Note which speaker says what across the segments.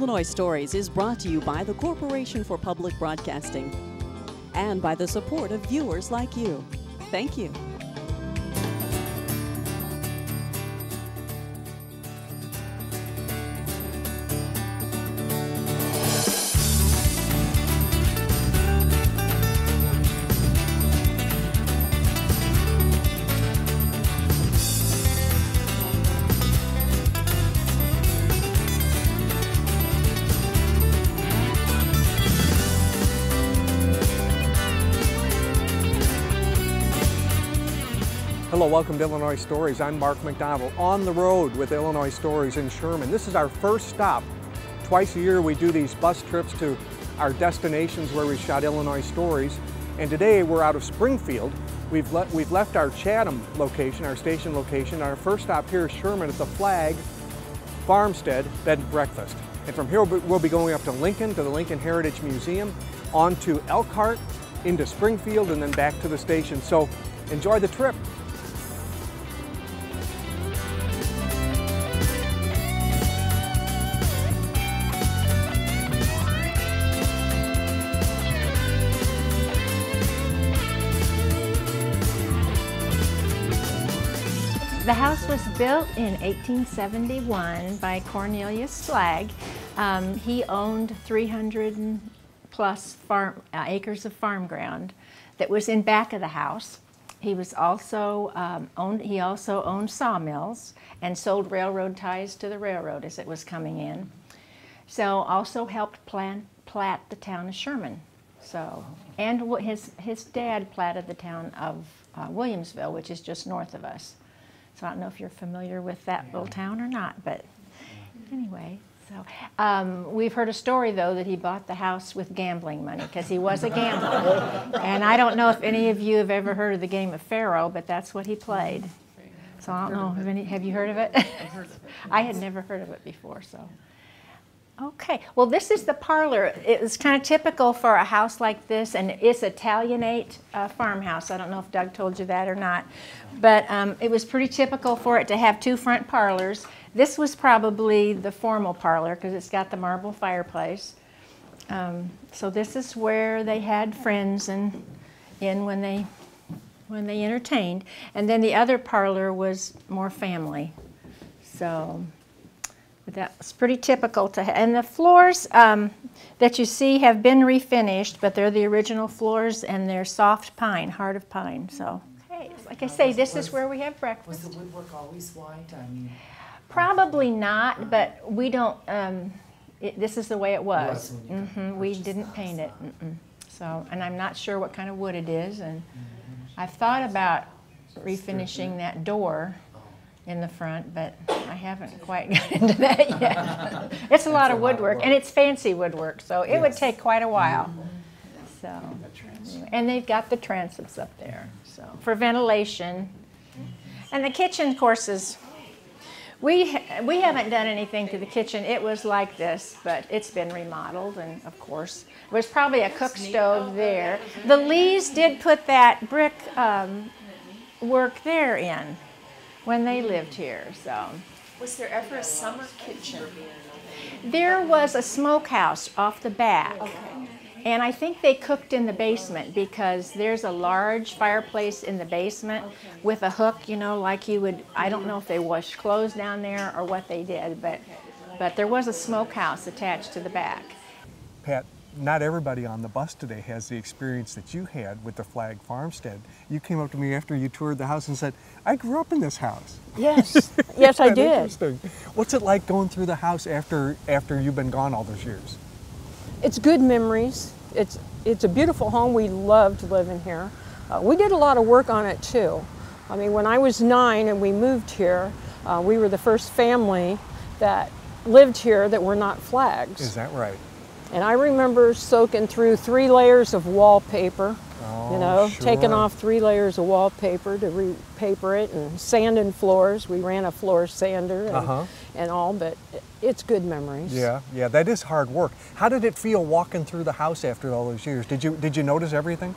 Speaker 1: Illinois Stories is brought to you by the Corporation for Public Broadcasting and by the support of viewers like you. Thank you.
Speaker 2: Hello, welcome to Illinois Stories. I'm Mark McDonald, on the road with Illinois Stories in Sherman. This is our first stop. Twice a year we do these bus trips to our destinations where we shot Illinois Stories. And today we're out of Springfield. We've left our Chatham location, our station location. Our first stop here is Sherman at the Flag Farmstead Bed and Breakfast. And from here we'll be going up to Lincoln, to the Lincoln Heritage Museum, on to Elkhart, into Springfield, and then back to the station. So enjoy the trip.
Speaker 3: The house was built in 1871 by Cornelius Flagg. He owned 300 plus acres of farm ground that was in back of the house. He was also owned sawmills and sold railroad ties to the railroad as it was coming in. So also helped plat the town of Sherman. So, and his dad platted the town of Williamsville, which is just north of us. So I don't know if you're familiar with that little town or not, but anyway. So we've heard a story, though, that he bought the house with gambling money because he was a gambler. And I don't know if any of you have ever heard of the game of Pharaoh, but that's what he played. So I don't know, have you heard of it? I've heard of it. I had never heard of it before, so. Okay, well, this is the parlor. It was kind of typical for a house like this, and it's Italianate farmhouse. I don't know if Doug told you that or not, but it was pretty typical for it to have two front parlors. This was probably the formal parlor because it's got the marble fireplace. So this is where they had friends in when they entertained, and then the other parlor was more family. So. But that's pretty typical to and the floors that you see have been refinished, but they're the original floors and they're soft pine, heart of pine. So, okay, like I say, this is where we have breakfast.
Speaker 4: Was the woodwork always white? I mean,
Speaker 3: probably not, but we don't. This is the way it was. We didn't paint it. So, and I'm not sure what kind of wood it is, and I've thought about refinishing that door in the front, but I haven't quite got into that yet. It's a lot of woodwork, and it's fancy woodwork, so it would take quite a while. So, and they've got the transepts up there, so for ventilation. And the kitchen, of course, is we haven't done anything to the kitchen. It was like this, but it's been remodeled, and of course, there was probably a cook stove there. The Lees did put that brick work there in when they lived here, so.
Speaker 5: Was there ever a summer kitchen?
Speaker 3: There was a smokehouse off the back. Okay. And I think they cooked in the basement because there's a large fireplace in the basement with a hook, you know, like you would, I don't know if they washed clothes down there or what they did, but there was a smokehouse attached to the back.
Speaker 2: Pat, not everybody on the bus today has the experience that you had with the Flag Farmstead. You came up to me after you toured the house and said, I grew up in this house.
Speaker 6: Yes, yes I did.
Speaker 2: Interesting. What's it like going through the house after you've been gone all those years?
Speaker 6: It's good memories. It's a beautiful home. We loved living here. We did a lot of work on it too. I mean, when I was 9 and we moved here, we were the first family that lived here that were not Flags.
Speaker 2: Is that right?
Speaker 6: And I remember soaking through 3 layers of wallpaper, you know,
Speaker 2: sure.
Speaker 6: Taking off 3 layers of wallpaper to repaper it, and sanding floors. We ran a floor sander and all, but it's good memories.
Speaker 2: Yeah, yeah, that is hard work. How did it feel walking through the house after all those years? Did you notice everything?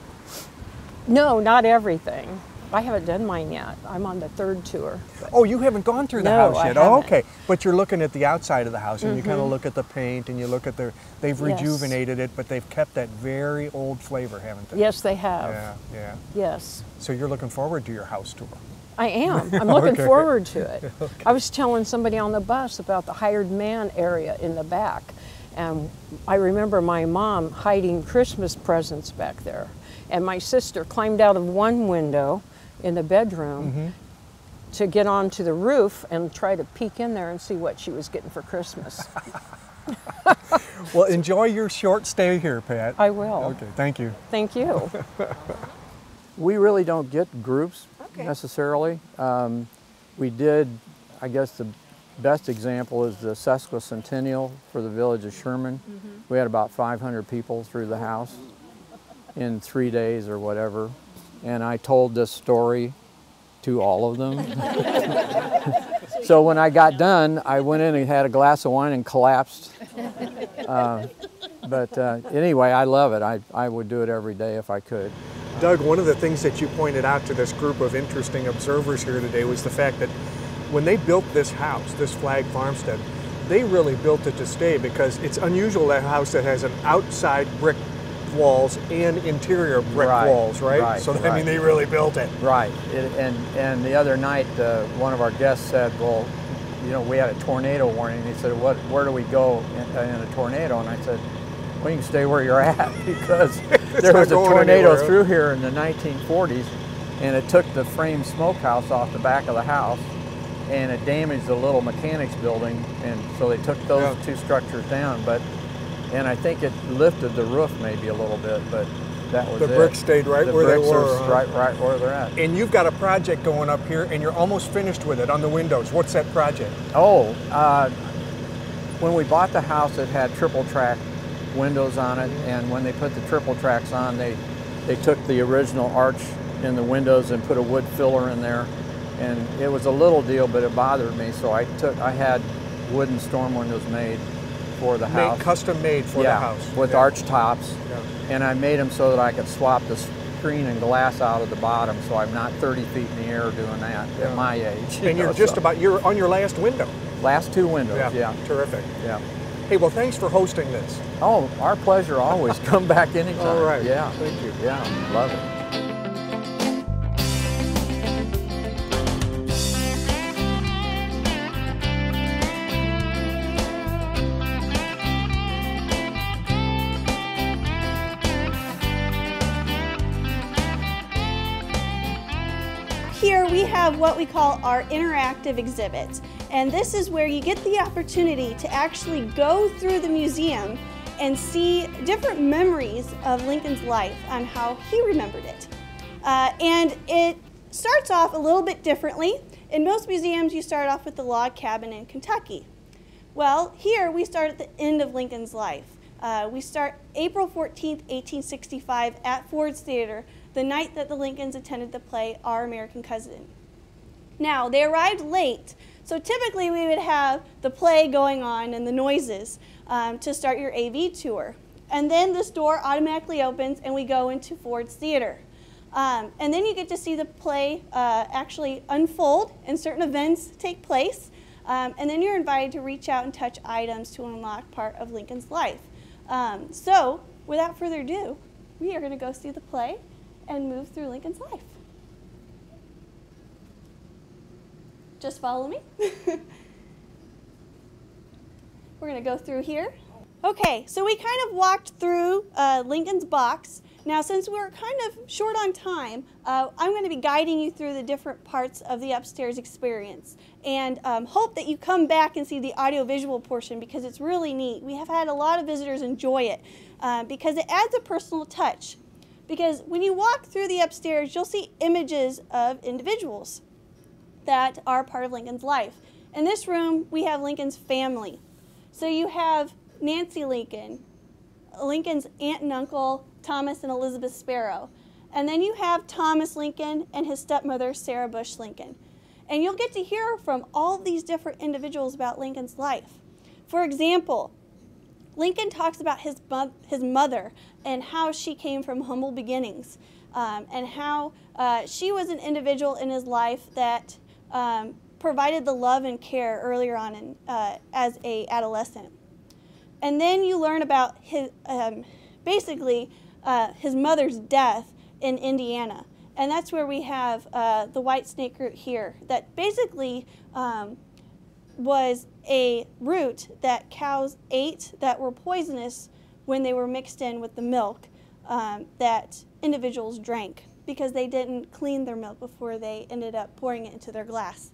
Speaker 6: No, not everything. I haven't done mine yet. I'm on the 3rd tour.
Speaker 2: Oh, you haven't gone through the
Speaker 6: No,
Speaker 2: house
Speaker 6: I
Speaker 2: yet? Oh,
Speaker 6: haven't.
Speaker 2: okay. But you're looking at the outside of the house, and you kind of look at the paint, and you look at they've
Speaker 6: Yes.
Speaker 2: rejuvenated it, but they've kept that very old flavor, haven't they?
Speaker 6: Yes, they have.
Speaker 2: Yeah, yeah.
Speaker 6: Yes.
Speaker 2: So you're looking forward to your house tour.
Speaker 6: I am. I'm looking
Speaker 2: Okay.
Speaker 6: forward to it. I was telling somebody on the bus about the hired man area in the back. And I remember my mom hiding Christmas presents back there. And my sister climbed out of one window in the bedroom to get onto the roof and try to peek in there and see what she was getting for Christmas.
Speaker 2: Well, enjoy your short stay here, Pat.
Speaker 6: I will.
Speaker 2: Okay, thank you.
Speaker 6: Thank you.
Speaker 7: We really don't get groups necessarily. We did, I guess the best example is the sesquicentennial for the village of Sherman. We had about 500 people through the house in 3 days or whatever. And I told this story to all of them. So when I got done, I went in and had a glass of wine and collapsed. But anyway, I love it. I would do it every day if I could.
Speaker 2: Doug, one of the things that you pointed out to this group of interesting observers here today was the fact that when they built this house, this flag farmstead, they really built it to stay, because it's unusual to have a house that has an outside brick walls and interior brick walls, right?
Speaker 7: Right,
Speaker 2: So, I
Speaker 7: right.
Speaker 2: mean, they really built it.
Speaker 7: Right, and the other night, one of our guests said, well, you know, we had a tornado warning. He said, where do we go in a tornado? And I said, well, you can stay where you're at, because there was a
Speaker 2: not going
Speaker 7: tornado
Speaker 2: anywhere.
Speaker 7: through here in the 1940s, and it took the frame smokehouse off the back of the house, and it damaged the little mechanics building, and so they took those two structures down. And I think it lifted the roof maybe a little bit, but that was
Speaker 2: The
Speaker 7: it.
Speaker 2: bricks stayed right
Speaker 7: The
Speaker 2: where they
Speaker 7: bricks
Speaker 2: were,
Speaker 7: are
Speaker 2: huh?
Speaker 7: right where they're at.
Speaker 2: And you've got a project going up here, and you're almost finished with it on the windows. What's that project?
Speaker 7: Oh, when we bought the house, it had triple track windows on it, and when they put the triple tracks on, they took the original arch in the windows and put a wood filler in there, and it was a little deal, but it bothered me, so I had wooden storm windows made for the house.
Speaker 2: Custom made for the house.
Speaker 7: With arch tops,
Speaker 2: Yeah.
Speaker 7: and I made them so that I could swap the screen and glass out of the bottom, so I'm not 30 feet in the air doing that at my age.
Speaker 2: And you're just about, you're on your last window.
Speaker 7: Last two windows, yeah.
Speaker 2: Terrific.
Speaker 7: Yeah.
Speaker 2: Hey, well, thanks for hosting this.
Speaker 7: Oh, our pleasure always. Come back anytime.
Speaker 2: All right.
Speaker 7: Yeah.
Speaker 2: Thank you.
Speaker 7: Yeah, love it.
Speaker 8: Here we have what we call our interactive exhibits, and this is where you get the opportunity to actually go through the museum and see different memories of Lincoln's life on how he remembered it. And it starts off a little bit differently. In most museums you start off with the log cabin in Kentucky. Well, here we start at the end of Lincoln's life. We start April 14th, 1865 at Ford's Theater, the night that the Lincolns attended the play Our American Cousin. Now, they arrived late, so typically we would have the play going on and the noises to start your AV tour. And then this door automatically opens and we go into Ford's Theater. And then you get to see the play actually unfold and certain events take place. And then you're invited to reach out and touch items to unlock part of Lincoln's life. So, without further ado, we are going to go see the play and move through Lincoln's life. Just follow me. We're going to go through here. Okay, so we kind of walked through Lincoln's box. Now, since we're kind of short on time, I'm going to be guiding you through the different parts of the upstairs experience, and hope that you come back and see the audiovisual portion, because it's really neat. We have had a lot of visitors enjoy it because it adds a personal touch. Because when you walk through the upstairs, you'll see images of individuals that are part of Lincoln's life. In this room, we have Lincoln's family. So you have Nancy Lincoln, Lincoln's aunt and uncle, Thomas and Elizabeth Sparrow. And then you have Thomas Lincoln and his stepmother, Sarah Bush Lincoln. And you'll get to hear from all of these different individuals about Lincoln's life. For example, Lincoln talks about his mother and how she came from humble beginnings. and how she was an individual in his life that provided the love and care earlier on as an adolescent. And then you learn about his, basically his mother's death in Indiana. And that's where we have the white snake root here that basically was a root that cows ate that were poisonous when they were mixed in with the milk that individuals drank because they didn't clean their milk before they ended up pouring it into their glass.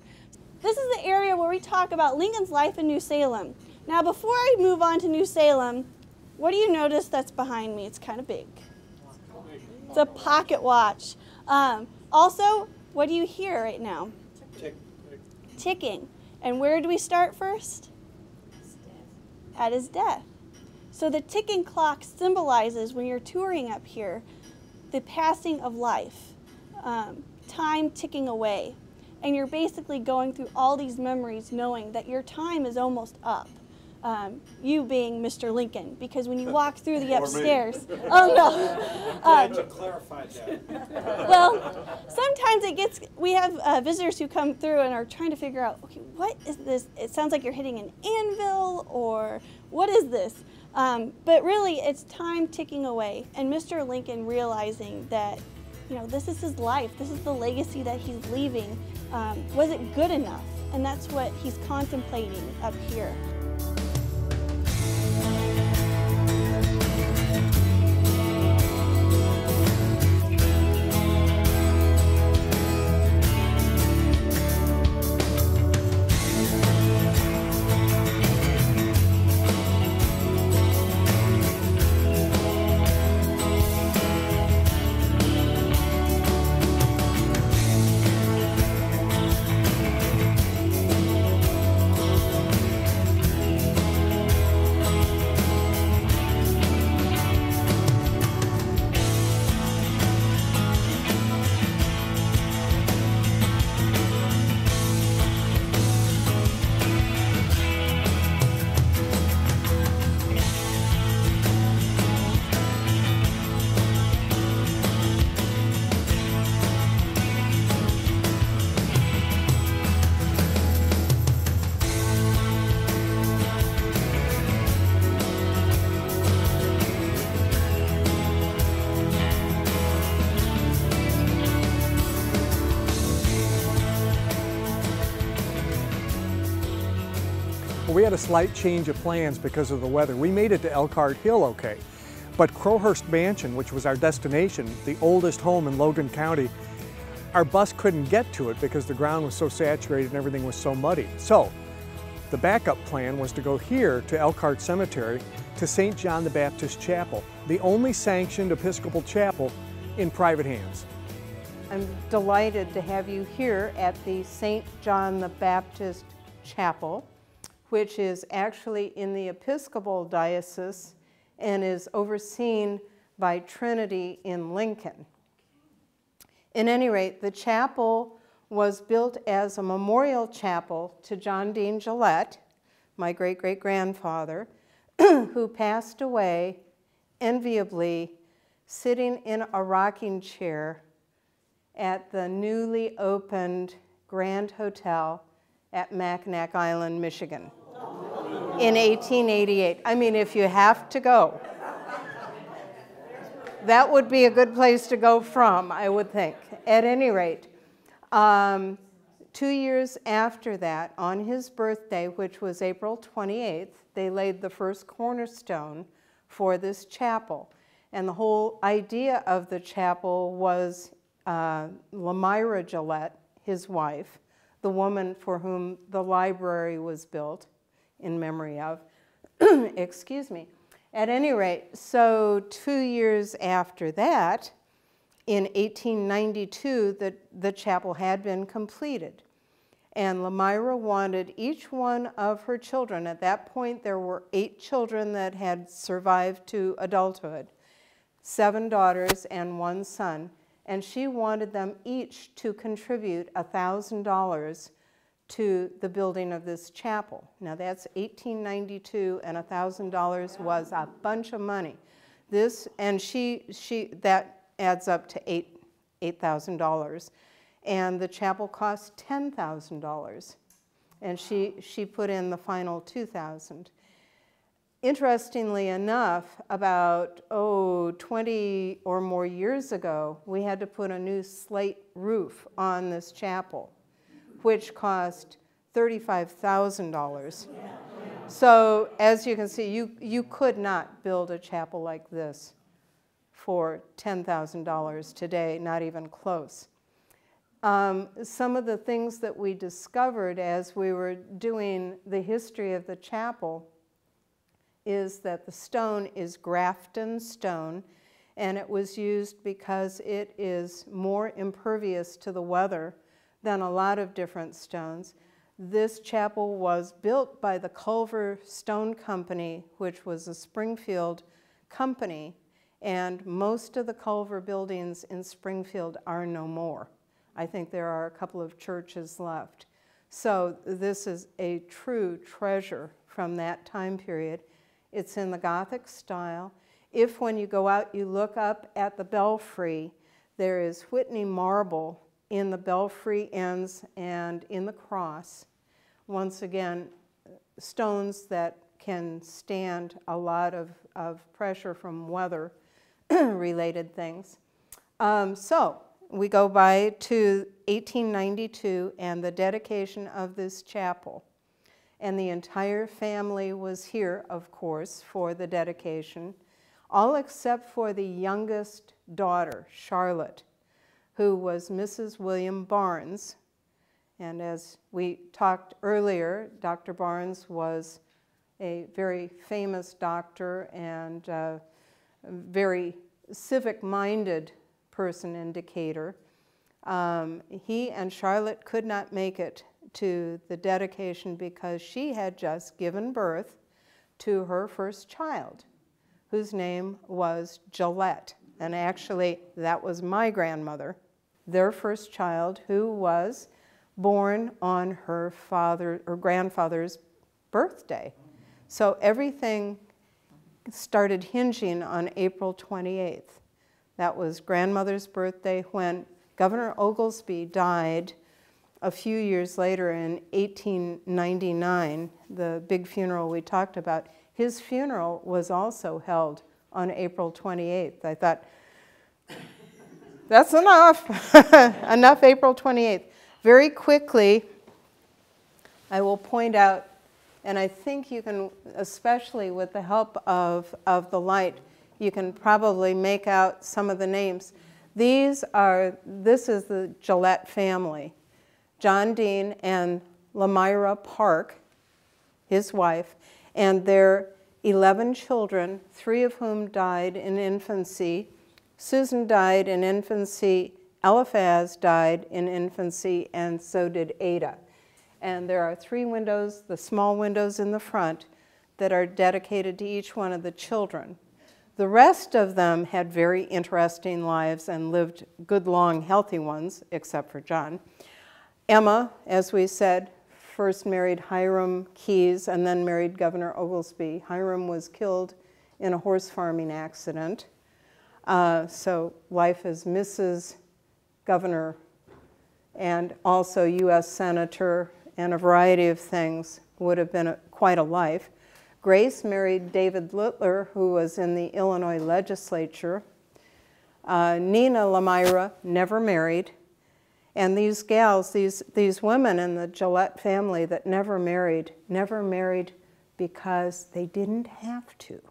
Speaker 8: This is the area where we talk about Lincoln's life in New Salem. Now before I move on to New Salem, what do you notice that's behind me? It's kind of big. It's a pocket watch. Also, what do you hear right now? Ticking. And where do we start first? At his death. So the ticking clock symbolizes, when you're touring up here, the passing of life, time ticking away. And you're basically going through all these memories knowing that your time is almost up. You being Mr. Lincoln, because when you walk through the upstairs, oh no.
Speaker 9: Glad you clarified that.
Speaker 8: Well, sometimes it gets, we have visitors who come through and are trying to figure out, okay, what is this? It sounds like you're hitting an anvil, or what is this? But really, it's time ticking away, and Mr. Lincoln realizing that, you know, this is his life, this is the legacy that he's leaving. Was it good enough? And that's what he's contemplating up here.
Speaker 2: We had a slight change of plans because of the weather. We made it to Elkhart Hill okay, but Crowhurst Mansion, which was our destination, the oldest home in Logan County, our bus couldn't get to it because the ground was so saturated and everything was so muddy. So the backup plan was to go here to Elkhart Cemetery to St. John the Baptist Chapel, the only sanctioned Episcopal chapel in private hands.
Speaker 10: I'm delighted to have you here at the St. John the Baptist Chapel, which is actually in the Episcopal Diocese and is overseen by Trinity in Lincoln. In any rate, the chapel was built as a memorial chapel to John Dean Gillette, my great-great-grandfather, who passed away enviably sitting in a rocking chair at the newly opened Grand Hotel at Mackinac Island, Michigan in 1888. I mean, if you have to go, that would be a good place to go from, I would think. At any rate, 2 years after that, on his birthday, which was April 28th, they laid the first cornerstone for this chapel. And the whole idea of the chapel was Lamira Gillette, his wife, the woman for whom the library was built in memory of, excuse me. At any rate, so 2 years after that, in 1892, the chapel had been completed. And Lamira wanted each one of her children, at that point there were 8 children that had survived to adulthood, 7 daughters and 1 son, and she wanted them each to contribute $1,000 to the building of this chapel. Now that's 1892, and $1,000 was a bunch of money. This, and that adds up to $8,000. And the chapel cost $10,000. And she put in the final $2,000. Interestingly enough, about 20 or more years ago, we had to put a new slate roof on this chapel, which cost $35,000. So as you can see, you could not build a chapel like this for $10,000 today, not even close. Some of the things that we discovered as we were doing the history of the chapel is that the stone is Grafton stone, and it was used because it is more impervious to the weather than a lot of different stones. This chapel was built by the Culver Stone Company, which was a Springfield company, and most of the Culver buildings in Springfield are no more. I think there are a couple of churches left. So this is a true treasure from that time period. It's in the Gothic style. If when you go out you look up at the belfry, there is Whitney marble in the belfry ends and in the cross. Once again, stones that can stand a lot of pressure from weather-related things. So we go by to 1892 and the dedication of this chapel. And the entire family was here, of course, for the dedication, all except for the youngest daughter, Charlotte, who was Mrs. William Barnes. And as we talked earlier, Dr. Barnes was a very famous doctor and a very civic-minded person in Decatur. He and Charlotte could not make it to the dedication because she had just given birth to her first child, whose name was Gillette. And actually, that was my grandmother, their first child, who was born on her grandfather's birthday. So everything started hinging on April 28th. That was grandmother's birthday. When Governor Oglesby died a few years later in 1899, the big funeral we talked about, his funeral was also held on April 28th. I thought, that's enough, enough April 28th. Very quickly, I will point out, and I think you can, especially with the help of the light, you can probably make out some of the names. This is the Gillette family. John Dean and Lamira Park, his wife, and their 11 children, 3 of whom died in infancy. Susan died in infancy, Eliphaz died in infancy, and so did Ada. And there are 3 windows, the small windows in the front, that are dedicated to each one of the children. The rest of them had very interesting lives and lived good, long, healthy ones, except for John. Emma, as we said, first married Hiram Keyes and then married Governor Oglesby. Hiram was killed in a horse farming accident. So life as Mrs. Governor and also U.S. Senator and a variety of things would have been quite a life. Grace married David Littler, who was in the Illinois legislature. Nina Lamira never married. And these gals, these women in the Gillette family that never married because they didn't have to.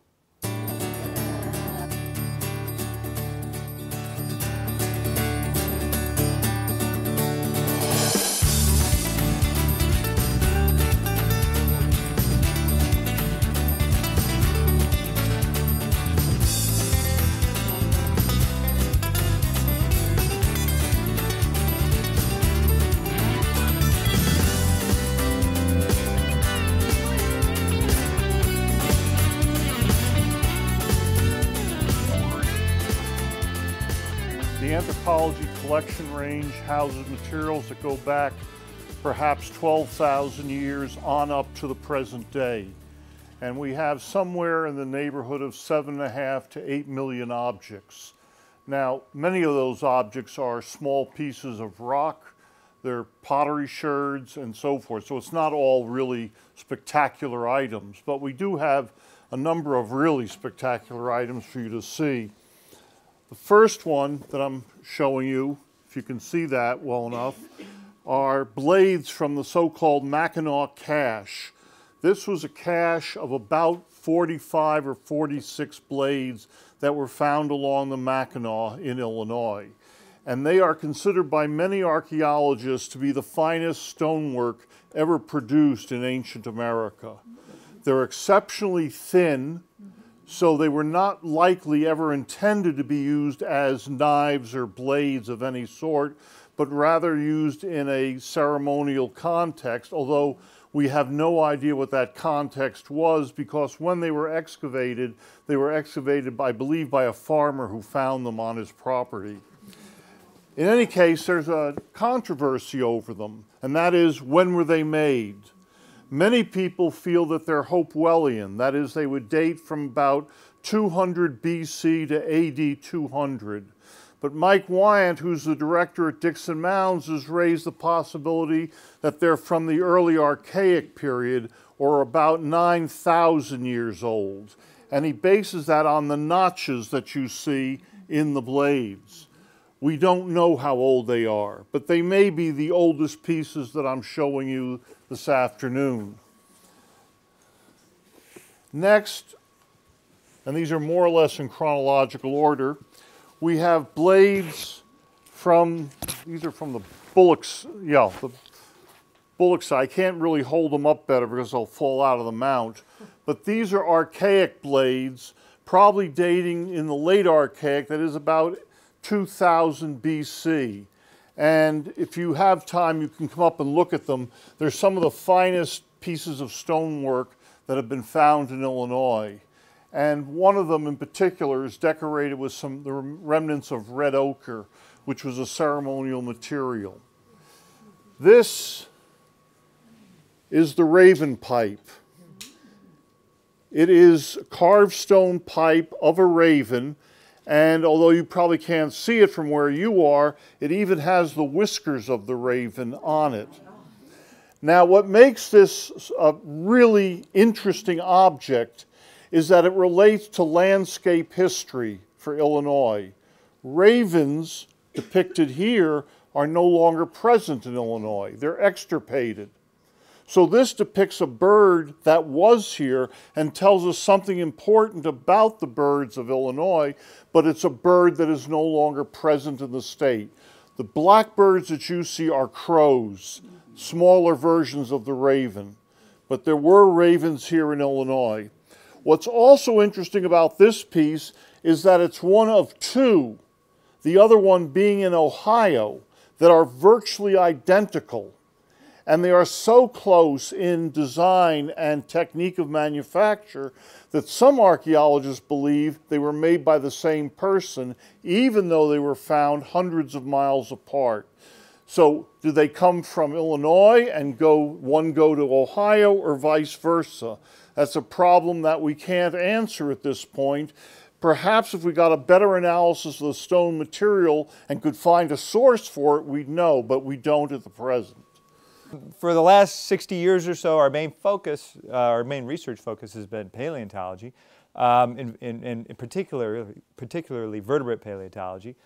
Speaker 11: The anthropology collection range houses materials that go back perhaps 12,000 years on up to the present day. And we have somewhere in the neighborhood of 7.5 to 8 million objects. Now, many of those objects are small pieces of rock, they're pottery sherds and so forth, so it's not all really spectacular items, but we do have a number of really spectacular items for you to see. The first one that I'm showing you, if you can see that well enough, are blades from the so-called Mackinac cache. This was a cache of about 45 or 46 blades that were found along the Mackinac in Illinois. And they are considered by many archaeologists to be the finest stonework ever produced in ancient America. They're exceptionally thin, so they were not likely ever intended to be used as knives or blades of any sort, but rather used in a ceremonial context, although we have no idea what that context was, because when they were excavated, I believe, by a farmer who found them on his property. In any case, there's a controversy over them, and that is, when were they made? Many people feel that they're Hopewellian, that is, they would date from about 200 BC to AD 200. But Mike Wyant, who's the director at Dixon Mounds, has raised the possibility that they're from the early Archaic period, or about 9,000 years old. And he bases that on the notches that you see in the blades. We don't know how old they are, but they may be the oldest pieces that I'm showing you this afternoon. Next, and these are more or less in chronological order, we have blades from, these are from the bullocks, yeah, the bullocks. I can't really hold them up better because they'll fall out of the mount, but these are archaic blades, probably dating in the late Archaic, that is about 2000 BC. And if you have time, you can come up and look at them. They're some of the finest pieces of stonework that have been found in Illinois. And one of them in particular is decorated with the remnants of red ochre, which was a ceremonial material. This is the raven pipe. It is a carved stone pipe of a raven, and although you probably can't see it from where you are, it even has the whiskers of the raven on it. Now, what makes this a really interesting object is that it relates to landscape history for Illinois. Ravens, depicted here, are no longer present in Illinois. They're extirpated. So this depicts a bird that was here and tells us something important about the birds of Illinois, but it's a bird that is no longer present in the state. The blackbirds that you see are crows, smaller versions of the raven, but there were ravens here in Illinois. What's also interesting about this piece is that it's one of two, the other one being in Ohio, that are virtually identical. And they are so close in design and technique of manufacture that some archaeologists believe they were made by the same person, even though they were found hundreds of miles apart. So do they come from Illinois and one go to Ohio, or vice versa? That's a problem that we can't answer at this point. Perhaps if we got a better analysis of the stone material and could find a source for it, we'd know, but we don't at the present.
Speaker 12: For the last 60 years or so, our main research focus has been paleontology, in particularly vertebrate paleontology.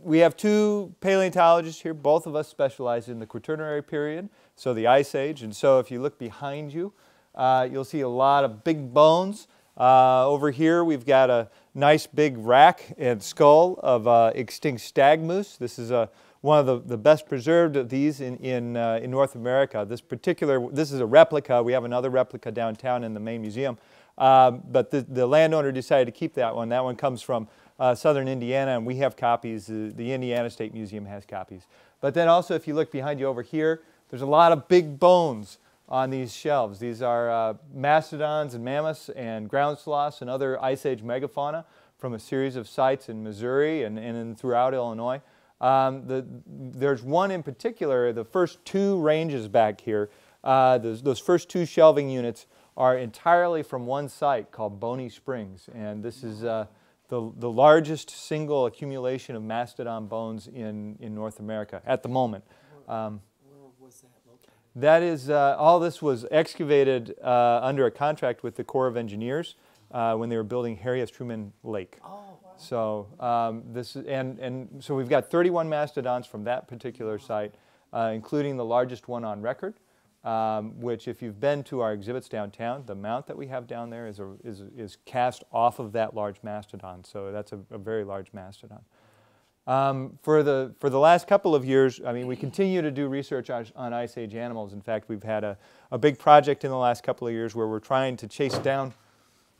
Speaker 12: We have two paleontologists here. Both of us specialize in the Quaternary period, so the Ice Age. And so if you look behind you, you'll see a lot of big bones. Over here, we've got a nice big rack and skull of extinct stag moose. This is one of the best preserved of these in North America. This is a replica. We have another replica downtown in the main museum. But the landowner decided to keep that one. That one comes from southern Indiana, and we have copies. The Indiana State Museum has copies. But then also, if you look behind you over here, there's a lot of big bones on these shelves. These are mastodons and mammoths and ground sloths and other Ice Age megafauna from a series of sites in Missouri and throughout Illinois. There's one in particular, the first two ranges back here, those first two shelving units are entirely from one site called Boney Springs, and this is the largest single accumulation of mastodon bones in North America at the moment.
Speaker 9: Where was that located?
Speaker 12: That is, all this was excavated under a contract with the Corps of Engineers when they were building Harry S. Truman Lake.
Speaker 9: Oh, wow.
Speaker 12: So this is, and so we've got 31 mastodons from that particular site, including the largest one on record, which if you've been to our exhibits downtown, the mount that we have down there is cast off of that large mastodon. So that's a very large mastodon. For the last couple of years, I mean, we continue to do research on Ice Age animals. In fact, we've had a big project in the last couple of years where we're trying to chase down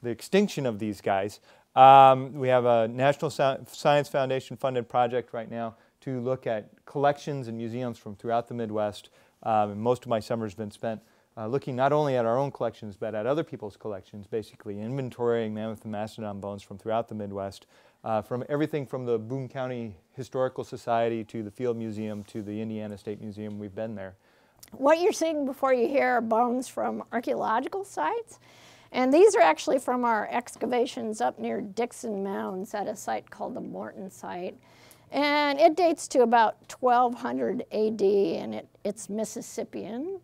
Speaker 12: the extinction of these guys. We have a National Science Foundation funded project right now to look at collections and museums from throughout the Midwest. Most of my summer's been spent looking not only at our own collections, but at other people's collections, basically inventorying mammoth and mastodon bones from throughout the Midwest, from everything from the Boone County Historical Society to the Field Museum to the Indiana State Museum. We've been there.
Speaker 3: What you're seeing before you here are bones from archaeological sites. And these are actually from our excavations up near Dixon Mounds at a site called the Morton site. And it dates to about 1200 AD, and it's Mississippian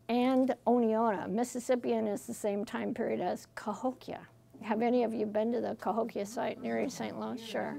Speaker 3: and Oneota. Mississippian is the same time period as Cahokia. Have any of you been to the Cahokia site near St. Louis? Sure.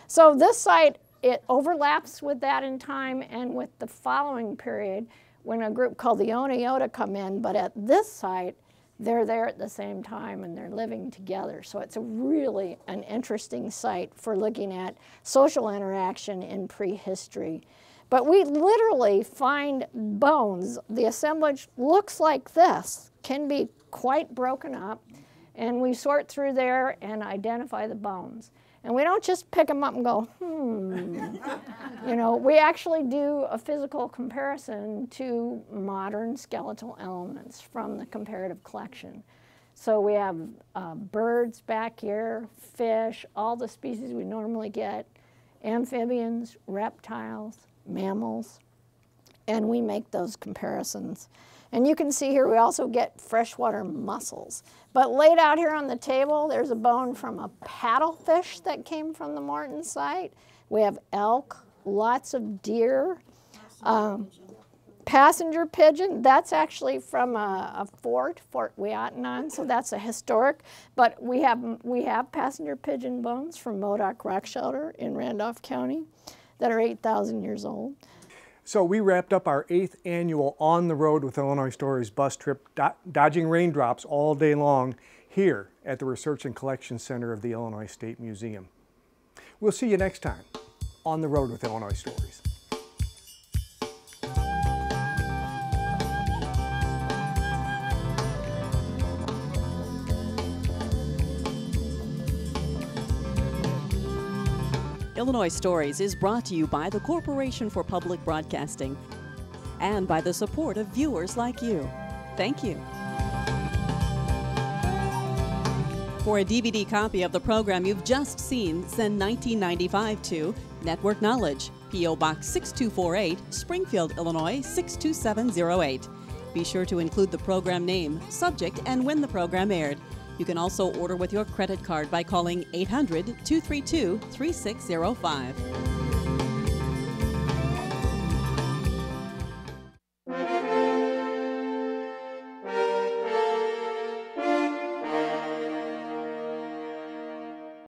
Speaker 3: So this site, it overlaps with that in time and with the following period when a group called the Oneota come in, but at this site, they're there at the same time and they're living together. So it's really an interesting site for looking at social interaction in prehistory. But we literally find bones. The assemblage looks like this, can be quite broken up, and we sort through there and identify the bones. And we don't just pick them up and go, You know, we actually do a physical comparison to modern skeletal elements from the comparative collection. So we have birds back here, fish, all the species we normally get, amphibians, reptiles, mammals, and we make those comparisons. And you can see here we also get freshwater mussels. But laid out here on the table, there's a bone from a paddlefish that came from the Morton site. We have elk, lots of deer, passenger pigeon. That's actually from a Fort Weotenon, so that's a historic. But we have passenger pigeon bones from Modoc Rock Shelter in Randolph County that are 8,000 years old.
Speaker 2: So we wrapped up our 8th annual On the Road with Illinois Stories bus trip, dodging raindrops all day long here at the Research and Collection Center of the Illinois State Museum. We'll see you next time on the Road with Illinois Stories.
Speaker 1: Illinois Stories is brought to you by the Corporation for Public Broadcasting and by the support of viewers like you. Thank you. For a DVD copy of the program you've just seen, send 1995 to Network Knowledge, P.O. Box 6248, Springfield, Illinois 62708. Be sure to include the program name, subject, and when the program aired. You can also order with your credit card by calling 800-232-3605.